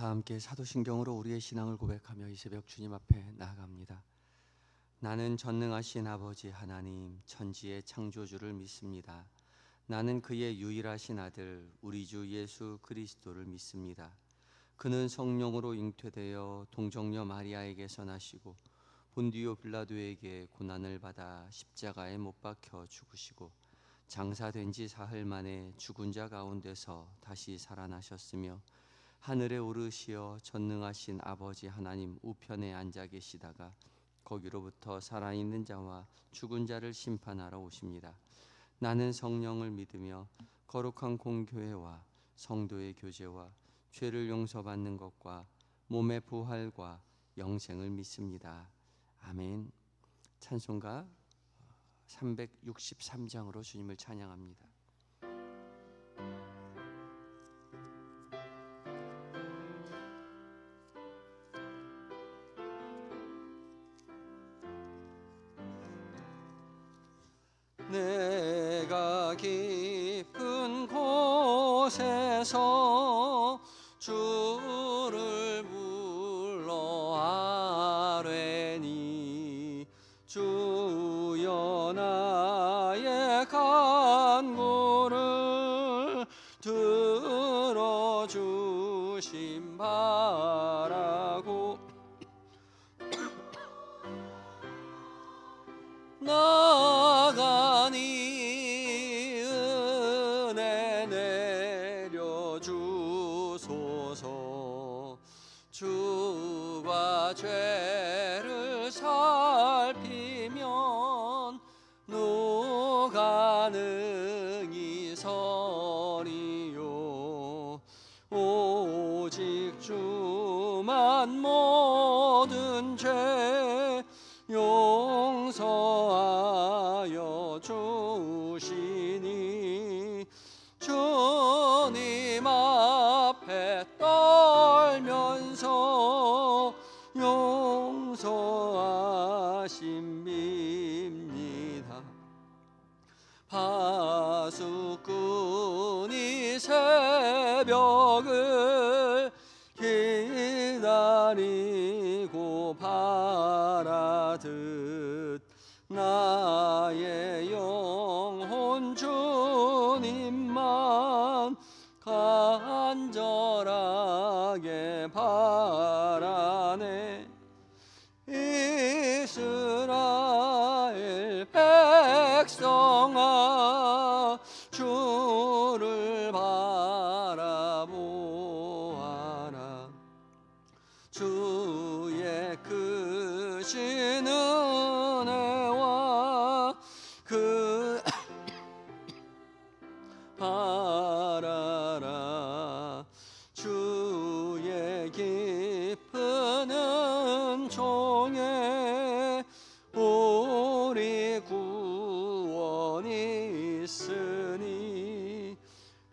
다 함께 사도신경으로 우리의 신앙을 고백하며 이 새벽 주님 앞에 나아갑니다. 나는 전능하신 아버지 하나님 천지의 창조주를 믿습니다. 나는 그의 유일하신 아들 우리 주 예수 그리스도를 믿습니다. 그는 성령으로 잉태되어 동정녀 마리아에게서 나시고 본디오 빌라도에게 고난을 받아 십자가에 못 박혀 죽으시고 장사된 지 사흘 만에 죽은 자 가운데서 다시 살아나셨으며 하늘에 오르시어 전능하신 아버지 하나님 우편에 앉아 계시다가 거기로부터 살아있는 자와 죽은 자를 심판하러 오십니다. 나는 성령을 믿으며 거룩한 공교회와 성도의 교제와 죄를 용서받는 것과 몸의 부활과 영생을 믿습니다. 아멘. 찬송가 363장으로 주님을 찬양합니다. 내가 깊은 곳에서 주를 불러 아뢰니 주여 나의 간구를 들어주심 바라고 나가니 은혜 내려주소서. 주가 죄를 살피면 누가 능히 서리요. 오직 주만 모든 죄 용서하여 주시니 주님 앞에 떨면서 용서하심 빕니다. 파수꾼이 새벽을 기다리고 바라듯 나의 영혼 주님만 간절하게 바라네. 이스라엘 백성아 주를 바라보아라. 주의 크신 은혜와 그 바라라. 주의 깊은 은총에 우리 구원이 있으니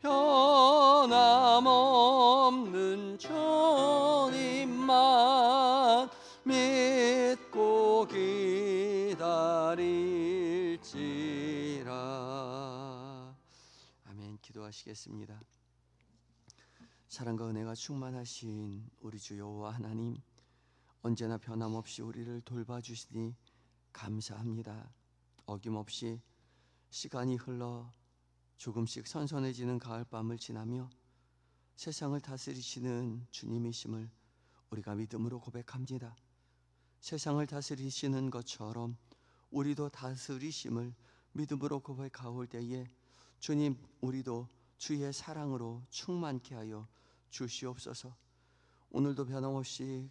변함없는 주님만 믿고 기다릴지라. 아멘. 기도하시겠습니다. 사랑과 은혜가 충만하신 우리 주 여호와 하나님, 언제나 변함없이 우리를 돌봐주시니 감사합니다. 어김없이 시간이 흘러 조금씩 선선해지는 가을밤을 지나며 세상을 다스리시는 주님이심을 우리가 믿음으로 고백합니다. 세상을 다스리시는 것처럼 우리도 다스리심을 믿음으로 고백하올 때에 주님, 우리도 주의 사랑으로 충만케 하여 주시옵소서. 오늘도 변함없이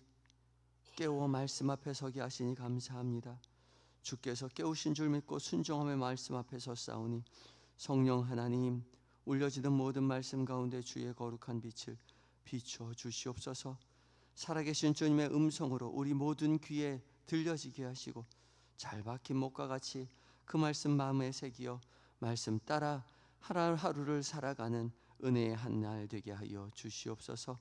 깨워 말씀 앞에 서게 하시니 감사합니다. 주께서 깨우신 줄 믿고 순종하며 말씀 앞에 섰사오니 성령 하나님, 울려지는 모든 말씀 가운데 주의 거룩한 빛을 비추어 주시옵소서. 살아계신 주님의 음성으로 우리 모든 귀에 들려지게 하시고 잘 박힌 목과 같이 그 말씀 마음에 새기어 말씀 따라 하루하루를 살아가는 은혜의 한날 되게 하여 주시옵소서.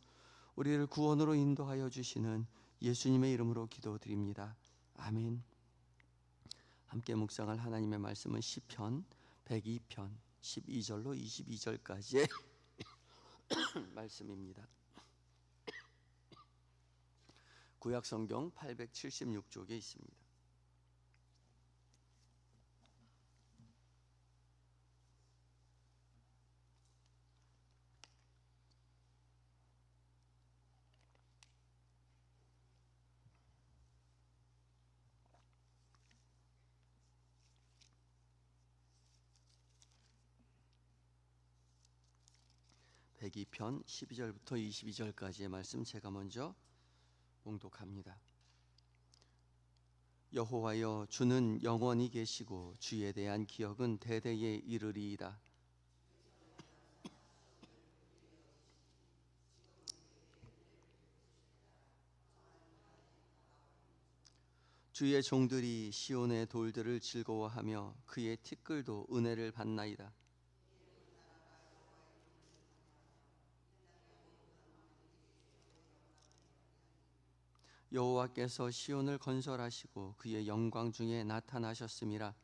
우리를 구원으로 인도하여 주시는 예수님의 이름으로 기도드립니다. 아멘. 함께 묵상할 하나님의 말씀은 시편 102편 12절로 22절까지의 말씀입니다. 구약 성경 876쪽에 있습니다. (102편) 12절부터 22절까지의 말씀 제가 먼저 봉독합니다. 여호와여, 주는 영원히 계시고 주에 대한 기억은 대대에 이르리이다. 주의 종들이 시온의 돌들을 즐거워하며 그의 티끌도 은혜를 받나이다. 여호와께서 시온을 건설하시고 그의 영광 중에 나타나셨음이라.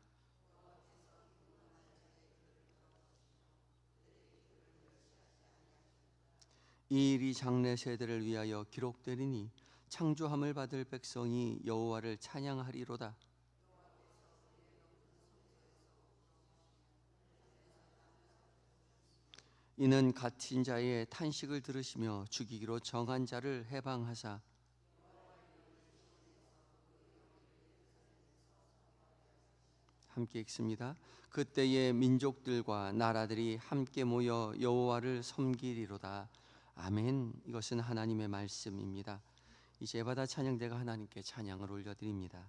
이 일이 장래 세대를 위하여 기록되리니 창조함을 받을 백성이 여호와를 찬양하리로다. 이는 갇힌 자의 탄식을 들으시며 죽이기로 정한 자를 해방하사 함께 읽습니다. 그때의 민족들과 나라들이 함께 모여 여호와를 섬기리로다. 아멘. 이것은 하나님의 말씀입니다. 이제 받아 찬양대가 하나님께 찬양을 올려드립니다.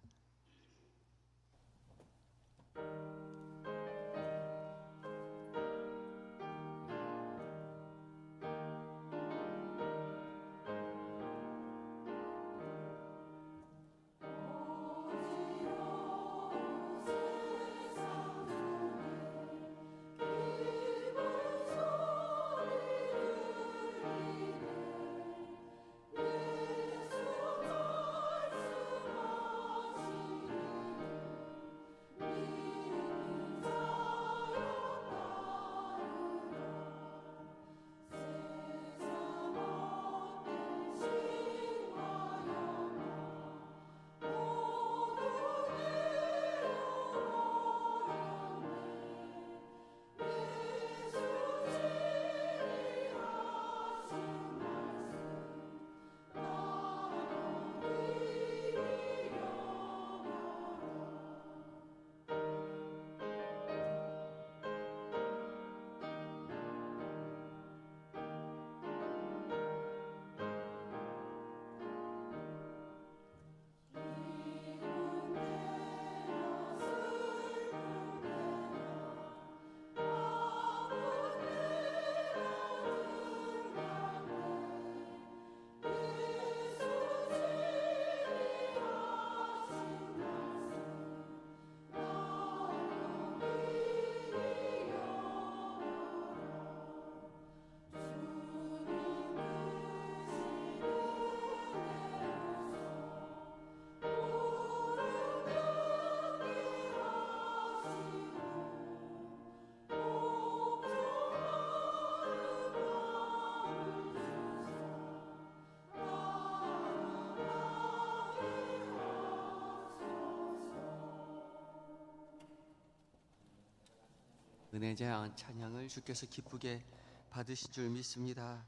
은혜자 찬양을 주께서 기쁘게 받으신 줄 믿습니다.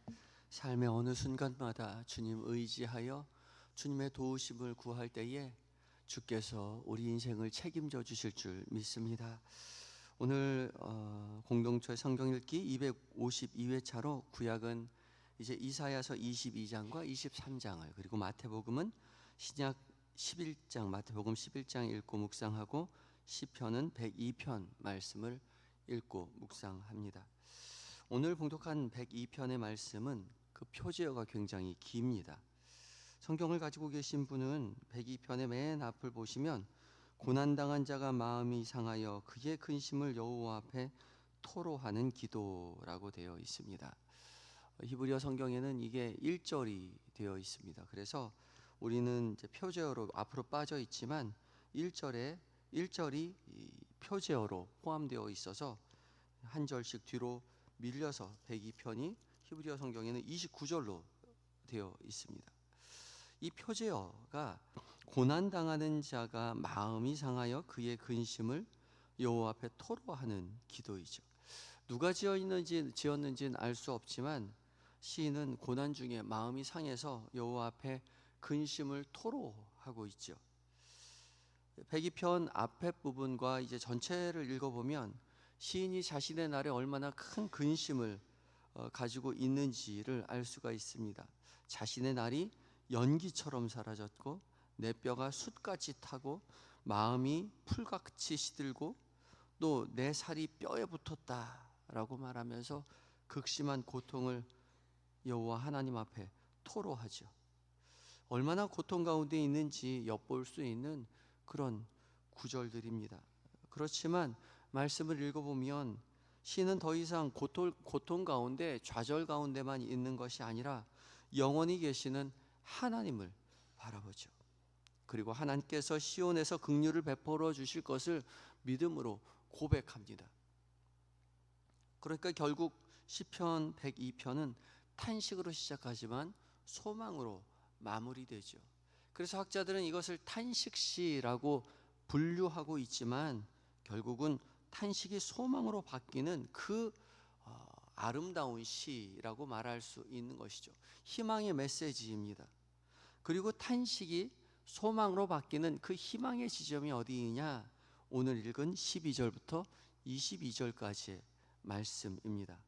삶의 어느 순간마다 주님 의지하여 주님의 도우심을 구할 때에 주께서 우리 인생을 책임져 주실 줄 믿습니다. 오늘 공동체 성경 읽기 252회차로 구약은 이제 이사야서 22장과 23장을, 그리고 마태복음은 신약 11장, 마태복음 11장 읽고 묵상하고 시편은 102편 말씀을 읽고 묵상합니다. 오늘 봉독한 102편의 말씀은 그 표제어가 굉장히 깁니다. 성경을 가지고 계신 분은 102편의 맨 앞을 보시면 고난당한 자가 마음이 상하여 그의 근심을 여호와 앞에 토로하는 기도라고 되어 있습니다. 히브리어 성경에는 이게 1절이 되어 있습니다. 그래서 우리는 이제 표제어로 앞으로 빠져 있지만 1절이 표제어로 포함되어 있어서 한 절씩 뒤로 밀려서 102편이 히브리어 성경에는 29절로 되어 있습니다. 이 표제어가 고난당하는 자가 마음이 상하여 그의 근심을 여호와 앞에 토로하는 기도이죠. 누가 지었는지는 알 수 없지만 시인은 고난 중에 마음이 상해서 여호와 앞에 근심을 토로하고 있죠. 102편 앞에 부분과 이제 전체를 읽어보면 시인이 자신의 날에 얼마나 큰 근심을 가지고 있는지를 알 수가 있습니다. 자신의 날이 연기처럼 사라졌고 내 뼈가 숯같이 타고 마음이 풀같이 시들고 또 내 살이 뼈에 붙었다라고 말하면서 극심한 고통을 여호와 하나님 앞에 토로하죠. 얼마나 고통 가운데 있는지 엿볼 수 있는 그런 구절들입니다. 그렇지만 말씀을 읽어보면 시는 더 이상 고통 가운데 좌절 가운데만 있는 것이 아니라 영원히 계시는 하나님을 바라보죠. 그리고 하나님께서 시온에서 긍휼을 베풀어 주실 것을 믿음으로 고백합니다. 그러니까 결국 시편 102편은 탄식으로 시작하지만 소망으로 마무리되죠. 그래서 학자들은 이것을 탄식시라고 분류하고 있지만 결국은 탄식이 소망으로 바뀌는 그 아름다운 시라고 말할 수 있는 것이죠. 희망의 메시지입니다. 그리고 탄식이 소망으로 바뀌는 그 희망의 지점이 어디이냐? 오늘 읽은 12절부터 22절까지의 말씀입니다.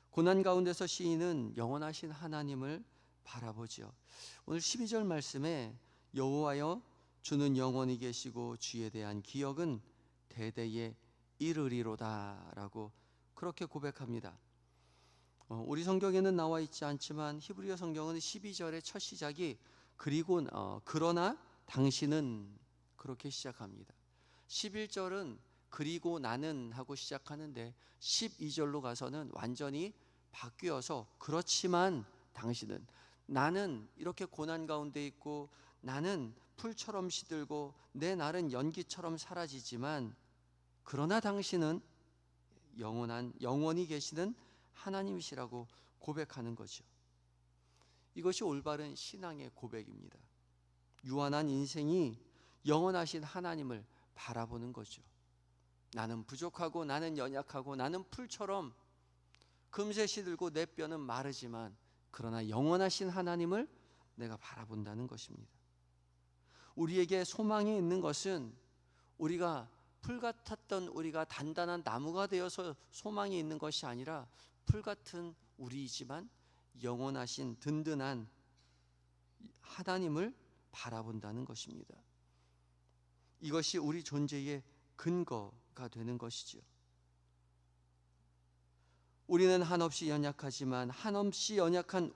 고난 가운데서 시인은 영원하신 하나님을 바라보죠. 오늘 12절 말씀에 여호와여 주는 영원히 계시고 주에 대한 기억은 대대에 이르리로다 라고 그렇게 고백합니다. 우리 성경에는 나와 있지 않지만 히브리어 성경은 12절의 첫 시작이 그러나 당신은 그렇게 시작합니다. 11절은 그리고 나는 하고 시작하는데 12절로 가서는 완전히 바뀌어서 그렇지만 당신은, 나는 이렇게 고난 가운데 있고 나는 풀처럼 시들고 내 날은 연기처럼 사라지지만 그러나 당신은 영원히 계시는 하나님이시라고 고백하는 거죠. 이것이 올바른 신앙의 고백입니다. 유한한 인생이 영원하신 하나님을 바라보는 거죠. 나는 부족하고 나는 연약하고 나는 풀처럼 금세 시들고 내 뼈는 마르지만 그러나 영원하신 하나님을 내가 바라본다는 것입니다. 우리에게 소망이 있는 것은 우리가 풀 같았던 우리가 단단한 나무가 되어서 소망이 있는 것이 아니라 풀 같은 우리이지만 영원하신 든든한 하나님을 바라본다는 것입니다. 이것이 우리 존재의 근거가 되는 것이죠. 우리는 한없이 연약하지만 한없이 연약한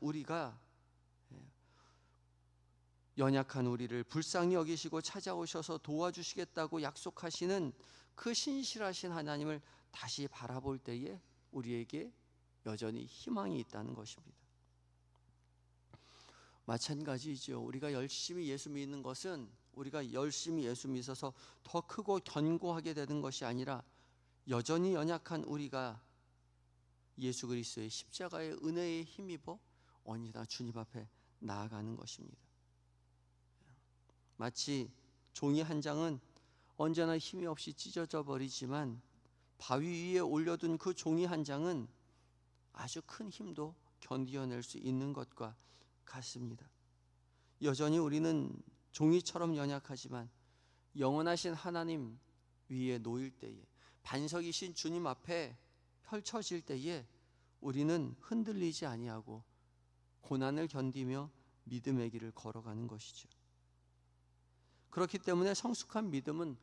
우리를 불쌍히 여기시고 찾아오셔서 도와주시겠다고 약속하시는 그 신실하신 하나님을 다시 바라볼 때에 우리에게 여전히 희망이 있다는 것입니다. 마찬가지죠. 우리가 열심히 예수 믿는 것은 우리가 열심히 예수 믿어서 더 크고 견고하게 되는 것이 아니라 여전히 연약한 우리가 예수 그리스도의 십자가의 은혜에 힘입어 언제나 주님 앞에 나아가는 것입니다. 마치 종이 한 장은 언제나 힘이 없이 찢어져 버리지만 바위 위에 올려둔 그 종이 한 장은 아주 큰 힘도 견디어낼 수 있는 것과 같습니다. 여전히 우리는 종이처럼 연약하지만 영원하신 하나님 위에 놓일 때에, 반석이신 주님 앞에 펼쳐질 때에 우리는 흔들리지 아니하고 고난을 견디며 믿음의 길을 걸어가는 것이죠. 그렇기 때문에 성숙한 믿음은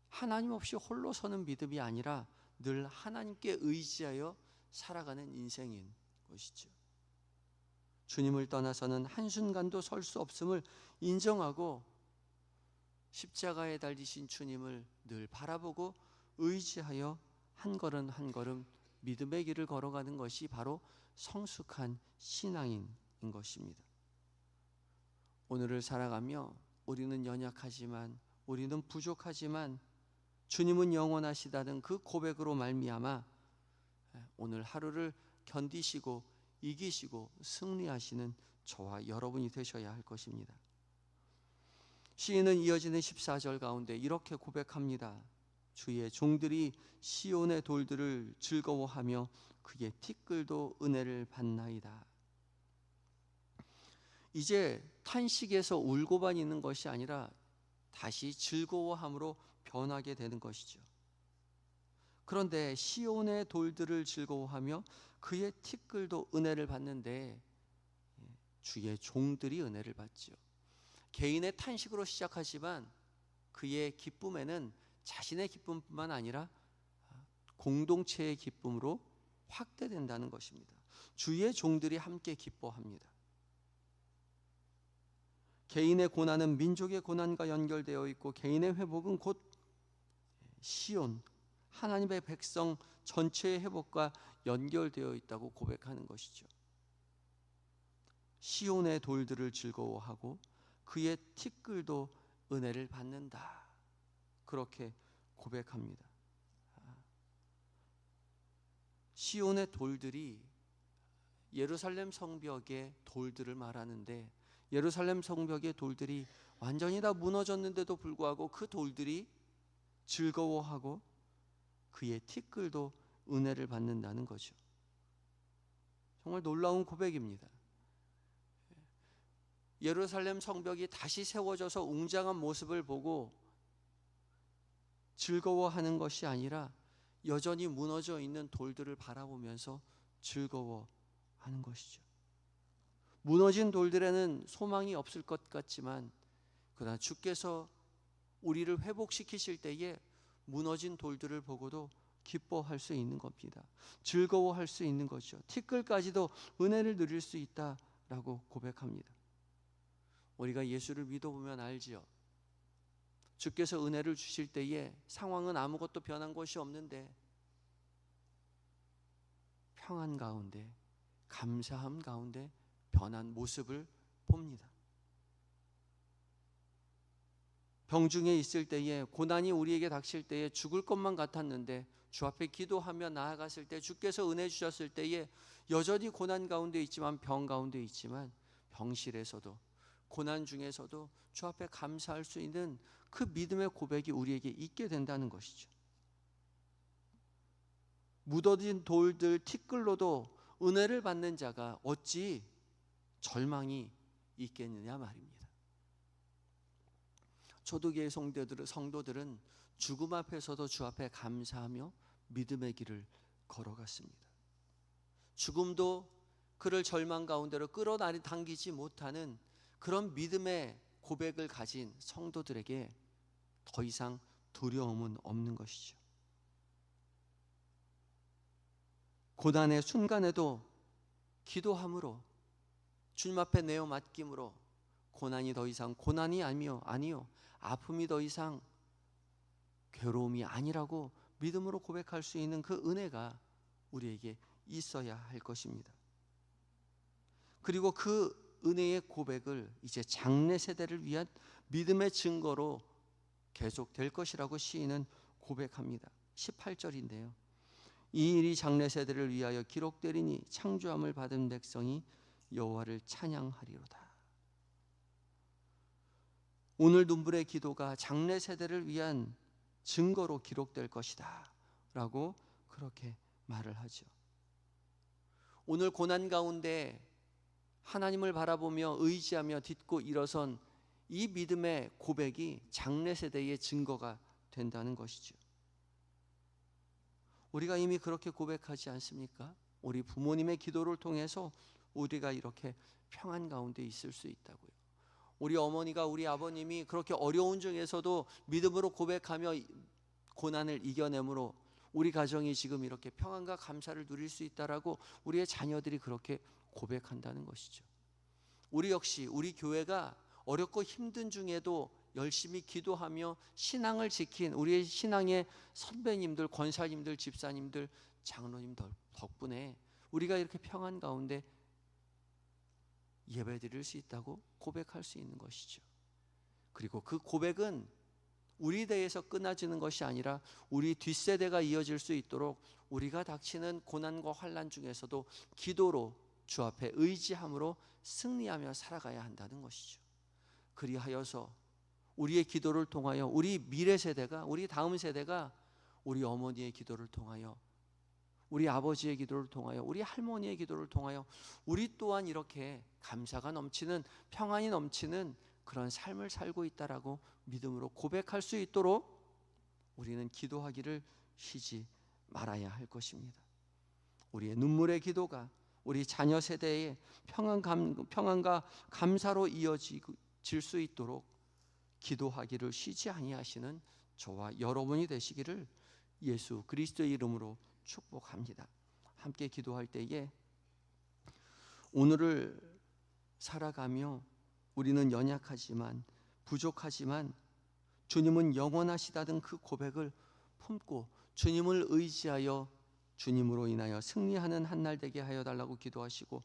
하나님 없이 홀로 서는 믿음이 아니라 늘 하나님께 의지하여 살아가는 인생인 것이죠. 주님을 떠나서는 한순간도 설 수 없음을 인정하고 십자가에 달리신 주님을 늘 바라보고 의지하여 한 걸음 한 걸음 믿음의 길을 걸어가는 것이 바로 성숙한 신앙인 것입니다. 오늘을 살아가며 우리는 연약하지만, 우리는 부족하지만 주님은 영원하시다는 그 고백으로 말미암아 오늘 하루를 견디시고 이기시고 승리하시는 저와 여러분이 되셔야 할 것입니다. 시인은 이어지는 14절 가운데 이렇게 고백합니다. 주의 종들이 시온의 돌들을 즐거워하며 그의 티끌도 은혜를 받나이다. 이제 탄식에서 울고만 있는 것이 아니라 다시 즐거워함으로 변하게 되는 것이죠. 그런데 시온의 돌들을 즐거워하며 그의 티끌도 은혜를 받는데 주의 종들이 은혜를 받지요. 개인의 탄식으로 시작하지만 그의 기쁨에는 자신의 기쁨뿐만 아니라 공동체의 기쁨으로 확대된다는 것입니다. 주의 종들이 함께 기뻐합니다. 개인의 고난은 민족의 고난과 연결되어 있고 개인의 회복은 곧 시온, 하나님의 백성 전체의 회복과 연결되어 있다고 고백하는 것이죠. 시온의 돌들을 즐거워하고 그의 티끌도 은혜를 받는다. 그렇게 고백합니다. 시온의 돌들이 예루살렘 성벽의 돌들을 말하는데 예루살렘 성벽의 돌들이 완전히 다 무너졌는데도 불구하고 그 돌들이 즐거워하고 그의 티끌도 은혜를 받는다는 거죠. 정말 놀라운 고백입니다. 예루살렘 성벽이 다시 세워져서 웅장한 모습을 보고 즐거워하는 것이 아니라 여전히 무너져 있는 돌들을 바라보면서 즐거워하는 것이죠. 무너진 돌들에는 소망이 없을 것 같지만 그러나 주께서 우리를 회복시키실 때에 무너진 돌들을 보고도 기뻐할 수 있는 겁니다. 즐거워할 수 있는 거죠. 티끌까지도 은혜를 누릴 수 있다라고 고백합니다. 우리가 예수를 믿어보면 알지요. 주께서 은혜를 주실 때에 상황은 아무것도 변한 것이 없는데 평안 가운데, 감사함 가운데 변한 모습을 봅니다. 병중에 있을 때에, 고난이 우리에게 닥칠 때에 죽을 것만 같았는데 주 앞에 기도하며 나아갔을 때 주께서 은혜 주셨을 때에 여전히 고난 가운데 있지만, 병 가운데 있지만 병실에서도 고난 중에서도 주 앞에 감사할 수 있는 그 믿음의 고백이 우리에게 있게 된다는 것이죠. 무너진 돌들 티끌로도 은혜를 받는 자가 어찌 절망이 있겠느냐 말입니다. 초대교회 성도들은 죽음 앞에서도 주 앞에 감사하며 믿음의 길을 걸어갔습니다. 죽음도 그를 절망 가운데로 끌어당기지 못하는 그런 믿음의 고백을 가진 성도들에게 더 이상 두려움은 없는 것이죠. 고난의 순간에도 기도함으로, 주님 앞에 내어 맡김으로 고난이 더 이상 고난이 아니요 아픔이 더 이상 괴로움이 아니라고 믿음으로 고백할 수 있는 그 은혜가 우리에게 있어야 할 것입니다. 그리고 그 은혜의 고백을 이제 장래 세대를 위한 믿음의 증거로 계속될 것이라고 시인은 고백합니다. 18절인데요. 이 일이 장래 세대를 위하여 기록되리니 창조함을 받은 백성이 여호와를 찬양하리로다. 오늘 눈물의 기도가 장래 세대를 위한 증거로 기록될 것이다 라고 그렇게 말을 하죠. 오늘 고난 가운데 하나님을 바라보며 의지하며 딛고 일어선 이 믿음의 고백이 장래 세대의 증거가 된다는 것이죠. 우리가 이미 그렇게 고백하지 않습니까? 우리 부모님의 기도를 통해서 우리가 이렇게 평안 가운데 있을 수 있다고요. 우리 어머니가, 우리 아버님이 그렇게 어려운 중에서도 믿음으로 고백하며 고난을 이겨내므로 우리 가정이 지금 이렇게 평안과 감사를 누릴 수 있다라고 우리의 자녀들이 그렇게 고백한다는 것이죠. 우리 역시 우리 교회가 어렵고 힘든 중에도 열심히 기도하며 신앙을 지킨 우리의 신앙의 선배님들, 권사님들, 집사님들, 장로님 덕분에 우리가 이렇게 평안 가운데 예배드릴 수 있다고 고백할 수 있는 것이죠. 그리고 그 고백은 우리 대에서 끊어지는 것이 아니라 우리 뒷세대가 이어질 수 있도록 우리가 닥치는 고난과 환난 중에서도 기도로 주 앞에 의지함으로 승리하며 살아가야 한다는 것이죠. 그리하여서 우리의 기도를 통하여 우리 미래 세대가, 우리 다음 세대가 우리 어머니의 기도를 통하여, 우리 아버지의 기도를 통하여, 우리 할머니의 기도를 통하여 우리 또한 이렇게 감사가 넘치는, 평안이 넘치는 그런 삶을 살고 있다라고 믿음으로 고백할 수 있도록 우리는 기도하기를 쉬지 말아야 할 것입니다. 우리의 눈물의 기도가 우리 자녀 세대의 평안과 감사로 이어질 수 있도록 기도하기를 쉬지 아니하시는 저와 여러분이 되시기를 예수 그리스도의 이름으로 축복합니다. 함께 기도할 때에 오늘을 살아가며 우리는 연약하지만 부족하지만 주님은 영원하시다는 그 고백을 품고 주님을 의지하여 주님으로 인하여 승리하는 한날 되게 하여 달라고 기도하시고,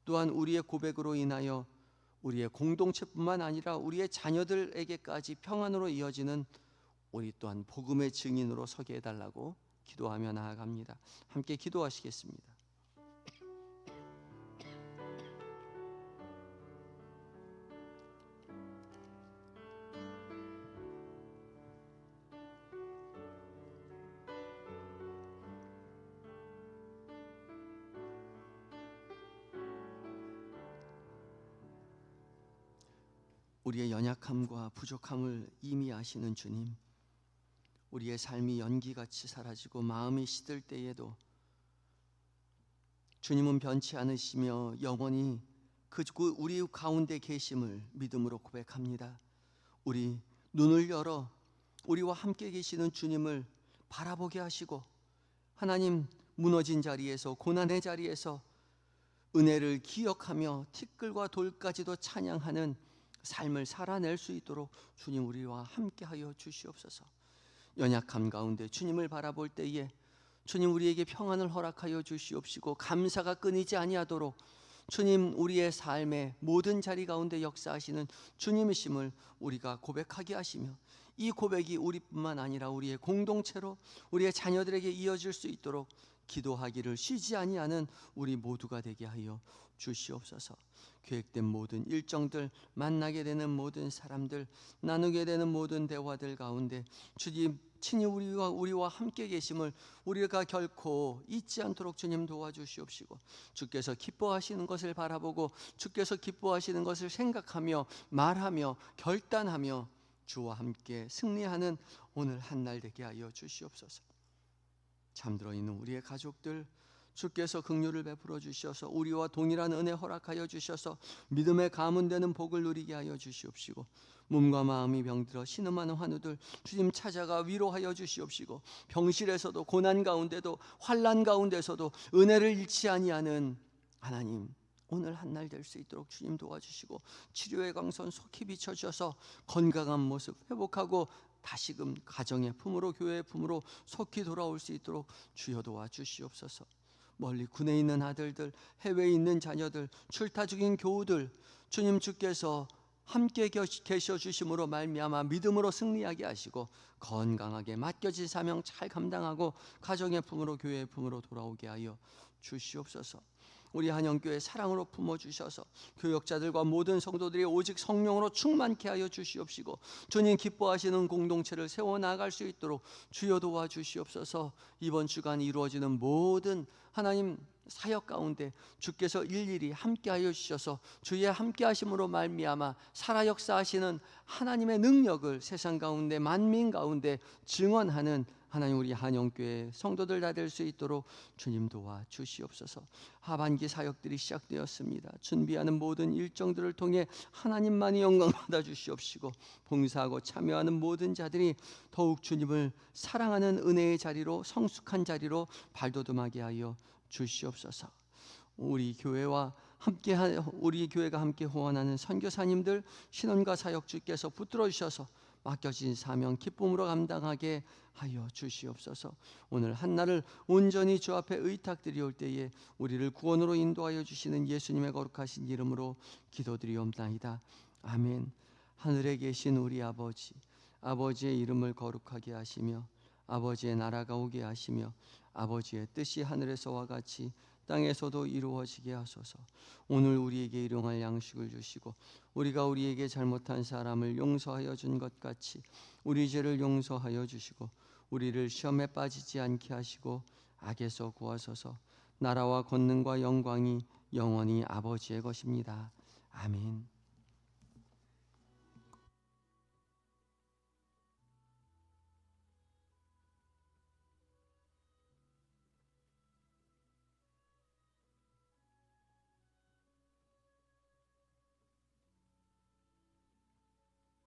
또한 우리의 고백으로 인하여 우리의 공동체뿐만 아니라 우리의 자녀들에게까지 평안으로 이어지는 우리 또한 복음의 증인으로 서게 해달라고 기도하며 나아갑니다. 함께 기도하시겠습니다. 우리의 연약함과 부족함을 이미 아시는 주님, 우리의 삶이 연기같이 사라지고 마음이 시들 때에도 주님은 변치 않으시며 영원히 우리 가운데 계심을 믿음으로 고백합니다. 우리 눈을 열어 우리와 함께 계시는 주님을 바라보게 하시고, 하나님, 무너진 자리에서, 고난의 자리에서 은혜를 기억하며 티끌과 돌까지도 찬양하는 삶을 살아낼 수 있도록 주님 우리와 함께하여 주시옵소서. 연약함 가운데 주님을 바라볼 때에 주님 우리에게 평안을 허락하여 주시옵시고, 감사가 끊이지 아니하도록 주님 우리의 삶의 모든 자리 가운데 역사하시는 주님이심을 우리가 고백하게 하시며, 이 고백이 우리뿐만 아니라 우리의 공동체로 우리의 자녀들에게 이어질 수 있도록 기도하기를 쉬지 아니하는 우리 모두가 되게 하여 주시옵소서. 계획된 모든 일정들, 만나게 되는 모든 사람들, 나누게 되는 모든 대화들 가운데 주님 친히 우리와 함께 계심을 우리가 결코 잊지 않도록 주님 도와주시옵시고, 주께서 기뻐하시는 것을 바라보고 주께서 기뻐하시는 것을 생각하며 말하며 결단하며 주와 함께 승리하는 오늘 한날 되게 하여 주시옵소서. 잠들어 있는 우리의 가족들, 주께서 긍휼을 베풀어 주셔서 우리와 동일한 은혜 허락하여 주셔서 믿음의 가문되는 복을 누리게 하여 주시옵시고, 몸과 마음이 병들어 신음하는 환우들 주님 찾아가 위로하여 주시옵시고, 병실에서도 고난 가운데도 환난 가운데서도 은혜를 잃지 아니하는 하나님, 오늘 한날 될 수 있도록 주님 도와주시고, 치료의 광선 속히 비춰주셔서 건강한 모습 회복하고 다시금 가정의 품으로, 교회의 품으로 속히 돌아올 수 있도록 주여 도와주시옵소서. 멀리 군에 있는 아들들, 해외에 있는 자녀들, 출타 중인 교우들, 주님 주께서 함께 계셔 주심으로 말미암아 믿음으로 승리하게 하시고 건강하게 맡겨진 사명 잘 감당하고 가정의 품으로, 교회의 품으로 돌아오게 하여 주시옵소서. 우리 한영교회 사랑으로 품어주셔서 교역자들과 모든 성도들이 오직 성령으로 충만케 하여 주시옵시고, 주님 기뻐하시는 공동체를 세워나갈 수 있도록 주여 도와주시옵소서. 이번 주간 이루어지는 모든 하나님 사역 가운데 주께서 일일이 함께하여 주셔서 주의 함께하심으로 말미암아 살아 역사하시는 하나님의 능력을 세상 가운데 만민 가운데 증언하는 하나님 우리 한영교회 성도들 다 될 수 있도록 주님 도와주시옵소서. 하반기 사역들이 시작되었습니다. 준비하는 모든 일정들을 통해 하나님만이 영광 받아 주시옵시고, 봉사하고 참여하는 모든 자들이 더욱 주님을 사랑하는 은혜의 자리로, 성숙한 자리로 발돋움하게 하여 주시옵소서. 우리 교회가 함께 후원하는 선교사님들, 신원과 사역주께서 붙들어 주셔서 맡겨진 사명 기쁨으로 감당하게 하여 주시옵소서. 오늘 한날을 온전히 주 앞에 의탁드리올 때에 우리를 구원으로 인도하여 주시는 예수님의 거룩하신 이름으로 기도드리옵나이다. 아멘. 하늘에 계신 우리 아버지, 아버지의 이름을 거룩하게 하시며 아버지의 나라가 오게 하시며 아버지의 뜻이 하늘에서와 같이 땅에서도 이루어지게 하소서. 오늘 우리에게 일용할 양식을 주시고 우리가 우리에게 잘못한 사람을 용서하여 준 것 같이 우리 죄를 용서하여 주시고 우리를 시험에 빠지지 않게 하시고 악에서 구하소서. 나라와 권능과 영광이 영원히 아버지의 것입니다. 아멘.